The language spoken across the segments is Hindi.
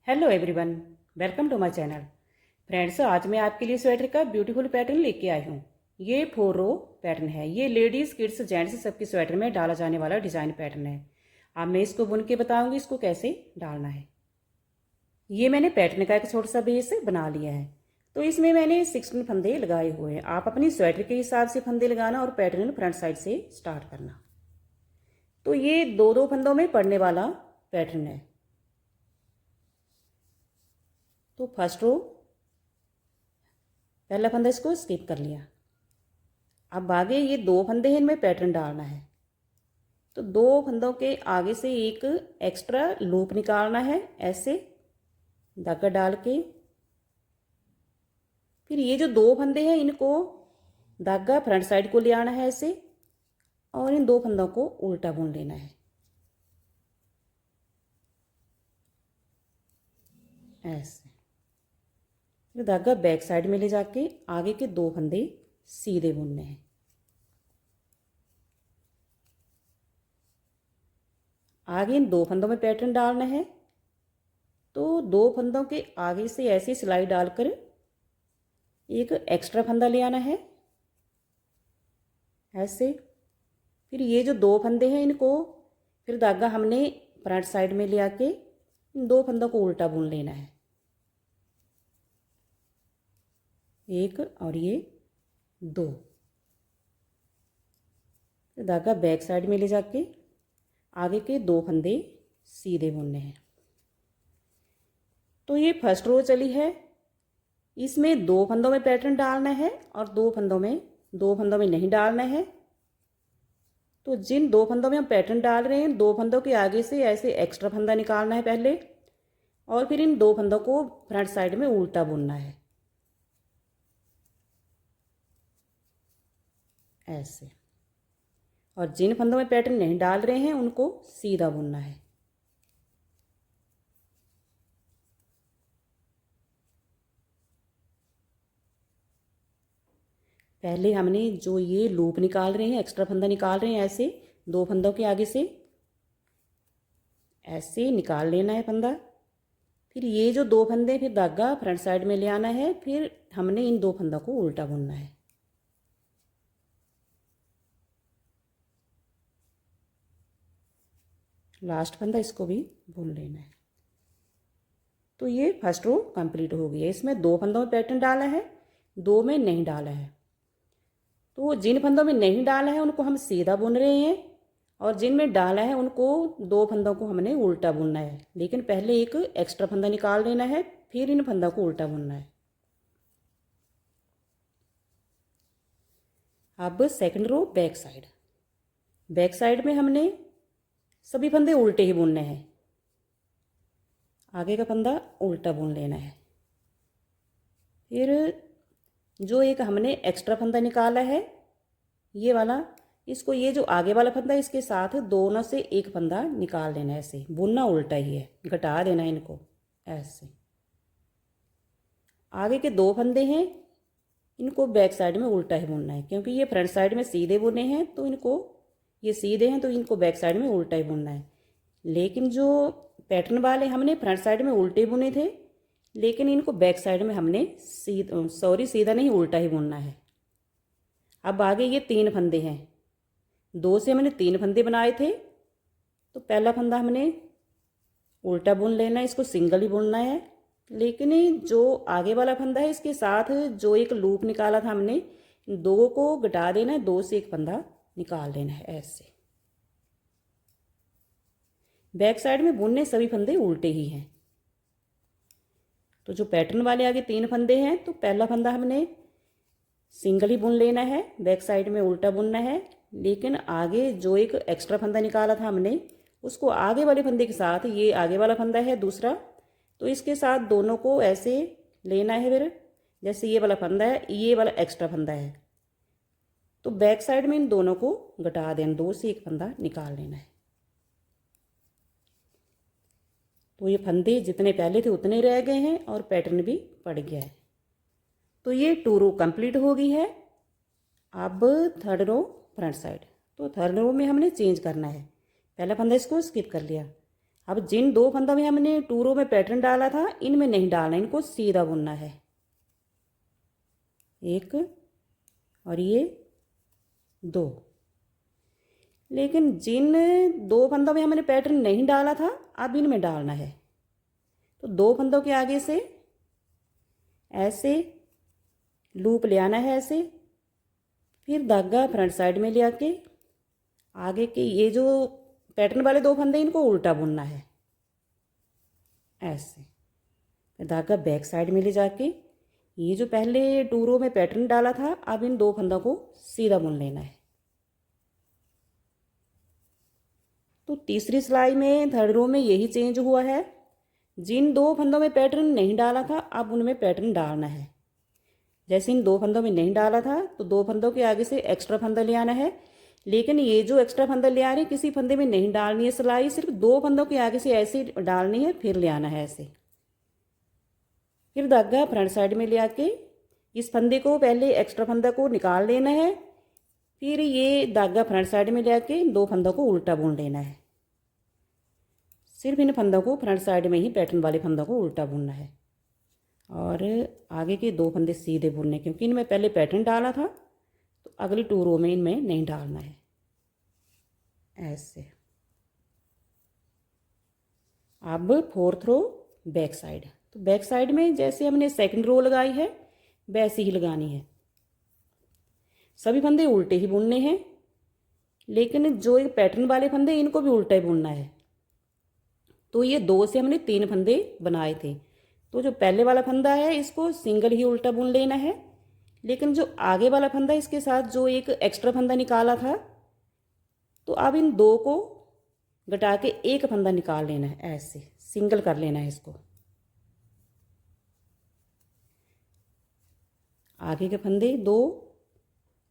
Hello everyone, welcome to my channel. Friends, आज मैं आपके लिए स्वेटर का ब्यूटीफुल पैटर्न लेके आई हूँ। ये 4 रो पैटर्न है। ये लेडीज़, किड्स, जेंट्स सबके स्वेटर में डाला जाने वाला डिज़ाइन पैटर्न है। अब मैं इसको बुन के बताऊँगी इसको कैसे डालना है। ये मैंने पैटर्न का एक छोटा सा बेस बना लिया है। तो इसमें मैंने 16 फंदे लगाए हुए हैं। आप अपनी स्वेटर के हिसाब से फंदे लगाना और पैटर्न फ्रंट साइड से स्टार्ट करना। तो ये दो दो फंदों में पड़ने वाला पैटर्न है। तो फर्स्ट रो पहला फंदा इसको स्किप कर लिया। अब आगे ये 2 फंदे हैं, इनमें पैटर्न डालना है। तो 2 फंदों के आगे से एक एक्स्ट्रा लूप निकालना है, ऐसे धागा डाल के। फिर ये जो 2 फंदे हैं इनको धागा फ्रंट साइड को ले आना है ऐसे, और इन 2 फंदों को उल्टा बुन लेना है ऐसे। फिर धागा बैक साइड में ले जाके आगे के 2 फंदे सीधे बुनने हैं। आगे इन 2 फंदों में पैटर्न डालना है। तो 2 फंदों के आगे से ऐसी सिलाई डालकर एक एक्स्ट्रा फंदा ले आना है ऐसे। फिर ये जो 2 फंदे हैं इनको फिर धागा हमने फ्रंट साइड में ले आके इन 2 फंदों को उल्टा बुन लेना है, एक और ये 2। फिर धागा बैक साइड में ले जाके आगे के 2 फंदे सीधे बुनने हैं। तो ये फर्स्ट रो चली है। इसमें 2 फंदों में पैटर्न डालना है और 2 फंदों में नहीं डालना है। तो जिन 2 फंदों में हम पैटर्न डाल रहे हैं, 2 फंदों के आगे से ऐसे एक्स्ट्रा फंदा निकालना है पहले, और फिर इन 2 फंदों को फ्रंट साइड में उल्टा बुनना है ऐसे। और जिन फंदों में पैटर्न नहीं डाल रहे हैं उनको सीधा बुनना है। पहले हमने जो ये लूप निकाल रहे हैं, एक्स्ट्रा फंदा निकाल रहे हैं ऐसे 2 फंदों के आगे से ऐसे निकाल लेना है फंदा। फिर ये जो 2 फंदे फिर धागा फ्रंट साइड में ले आना है। फिर हमने इन 2 फंदों को उल्टा बुनना है। लास्ट फंदा इसको भी बुन लेना है। तो ये फर्स्ट रो कंप्लीट हो गई है। इसमें 2 फंदों में पैटर्न डाला है, 2 में नहीं डाला है। तो जिन फंदों में नहीं डाला है उनको हम सीधा बुन रहे हैं, और जिन में डाला है उनको 2 फंदों को हमने उल्टा बुनना है। लेकिन पहले एक एक्स्ट्रा फंदा निकाल लेना है, फिर इन फंदों को उल्टा बुनना है। अब सेकंड रो बैक साइड में हमने सभी फंदे उल्टे ही बुनने हैं। आगे का फंदा उल्टा बुन लेना है। फिर जो एक हमने एक्स्ट्रा फंदा निकाला है ये वाला, इसको ये जो आगे वाला फंदा इसके साथ दोनों से एक फंदा निकाल लेना है ऐसे। बुनना उल्टा ही है, घटा देना इनको ऐसे। आगे के 2 फंदे हैं इनको बैक साइड में उल्टा ही बुनना है, क्योंकि ये फ्रंट साइड में सीधे बुने हैं तो इनको, ये सीधे हैं तो इनको बैक साइड में उल्टा ही बुनना है। लेकिन जो पैटर्न वाले हमने फ्रंट साइड में उल्टे बुने थे, लेकिन इनको बैक साइड में हमने सीधा नहीं उल्टा ही बुनना है। अब आगे ये 3 फंदे हैं, 2 से हमने 3 फंदे बनाए थे। तो पहला फंदा हमने उल्टा बुन लेना है, इसको सिंगल ही बुनना है। लेकिन जो आगे वाला फंदा है इसके साथ जो एक लूप निकाला था हमने, 2 को घटा देना है, 2 से एक फंदा निकाल लेना है ऐसे। बैक साइड में बुनने सभी फंदे उल्टे ही हैं। तो जो पैटर्न वाले आगे 3 फंदे हैं, तो पहला फंदा हमने सिंगल ही बुन लेना है, बैक साइड में उल्टा बुनना है। लेकिन आगे जो एक एक्स्ट्रा फंदा निकाला था हमने, उसको आगे वाले फंदे के साथ, ये आगे वाला फंदा है दूसरा, तो इसके साथ दोनों को ऐसे लेना है। फिर जैसे ये वाला फंदा है, ये वाला एक्स्ट्रा फंदा है, तो बैक साइड में इन दोनों को घटा देना, 2 से एक फंदा निकाल लेना है। तो ये फंदे जितने पहले थे उतने रह गए हैं और पैटर्न भी पड़ गया है। तो ये 2 रो कंप्लीट हो गई है। अब थर्ड रो फ्रंट साइड। तो थर्ड रो में हमने चेंज करना है। पहला फंदा इसको स्किप कर लिया। अब जिन दो फंदों में हमने 2 रो में पैटर्न डाला था इनमें नहीं डालना, इनको सीधा बुनना है। एक और ये 2। लेकिन जिन 2 फंदों में हमने पैटर्न नहीं डाला था अब इनमें डालना है। तो 2 फंदों के आगे से ऐसे लूप ले आना है ऐसे, फिर धागा फ्रंट साइड में ले आके आगे के ये जो पैटर्न वाले 2 फंदे इनको उल्टा बुनना है ऐसे। फिर धागा बैक साइड में ले जाके ये जो पहले 2 रो में पैटर्न डाला था अब इन 2 फंदों को सीधा बुन लेना है। तो तीसरी सिलाई में 3rd रो में यही चेंज हुआ है। जिन 2 फंदों में पैटर्न नहीं डाला था अब उनमें पैटर्न डालना है। जैसे इन 2 फंदों में नहीं डाला था तो 2 फंदों के आगे से एक्स्ट्रा फंदा ले आना है। लेकिन ये जो एक्स्ट्रा फंदा ले आ रहे हैं किसी फंदे में नहीं डालनी है सिलाई, सिर्फ 2 फंदों के आगे से ऐसे डालनी है, फिर ले आना है ऐसे। फिर धागा फ्रंट साइड में ले आके इस फंदे को पहले एक्स्ट्रा फंदा को निकाल लेना है, फिर ये धागा फ्रंट साइड में ले आके इन 2 फंदों को उल्टा बुन लेना है। सिर्फ इन फंदों को फ्रंट साइड में ही पैटर्न वाले फंदों को उल्टा बुनना है और आगे के 2 फंदे सीधे बुनने, क्योंकि इनमें पहले पैटर्न डाला था तो अगली 2 रो में इनमें नहीं डालना है ऐसे। अब 4th रो बैक साइड। तो बैक साइड में जैसे हमने 2nd रो लगाई है वैसे ही लगानी है। सभी फंदे उल्टे ही बुनने हैं, लेकिन जो एक पैटर्न वाले फंदे इनको भी उल्टा ही बुनना है। तो ये 2 से हमने 3 फंदे बनाए थे, तो जो पहले वाला फंदा है इसको सिंगल ही उल्टा बुन लेना है। लेकिन जो आगे वाला फंदा इसके साथ जो एक एक्स्ट्रा फंदा निकाला था तो अब इन 2 को घटा के एक फंदा निकाल लेना है ऐसे, सिंगल कर लेना है इसको। आगे के फंदे 2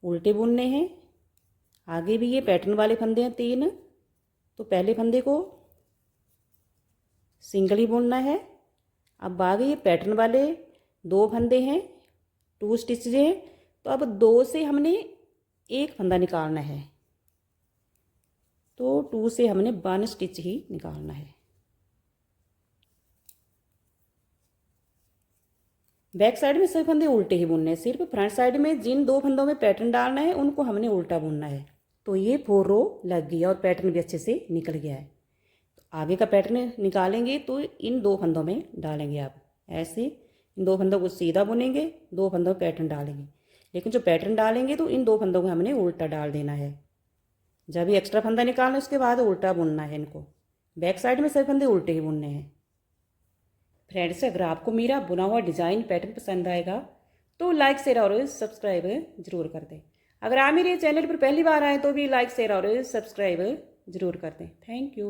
उल्टे बुनने हैं, आगे भी ये पैटर्न वाले फंदे हैं 3, तो पहले फंदे को सिंगल ही बुनना है। अब आगे ये पैटर्न वाले 2 फंदे हैं 2 स्टिच हैं, तो अब 2 से हमने एक फंदा निकालना है, तो 2 से हमने 1 स्टिच ही निकालना है। बैक साइड में सभी फंदे उल्टे ही बुनने हैं, सिर्फ फ्रंट साइड में जिन 2 फंदों में पैटर्न डालना है उनको हमने उल्टा बुनना है। तो ये 4 रो लग गया और पैटर्न भी अच्छे से निकल गया है। तो आगे का पैटर्न निकालेंगे तो इन 2 फंदों में डालेंगे आप ऐसे, इन 2 फंदों को सीधा बुनेंगे, 2 फंदों पैटर्न डालेंगे। लेकिन जो पैटर्न डालेंगे तो इन 2 फंदों को हमने उल्टा डाल देना है। जब भी एक्स्ट्रा फंदा निकालना है उसके बाद उल्टा बुनना है इनको। बैक साइड में सभी फंदे उल्टे ही बुनने हैं। फ्रेंड्स, अगर आपको मेरा बुना हुआ डिज़ाइन पैटर्न पसंद आएगा तो लाइक शेयर और सब्सक्राइब जरूर कर दें। अगर आप मेरे चैनल पर पहली बार आए तो भी लाइक शेयर और सब्सक्राइब जरूर कर दें। Thank you.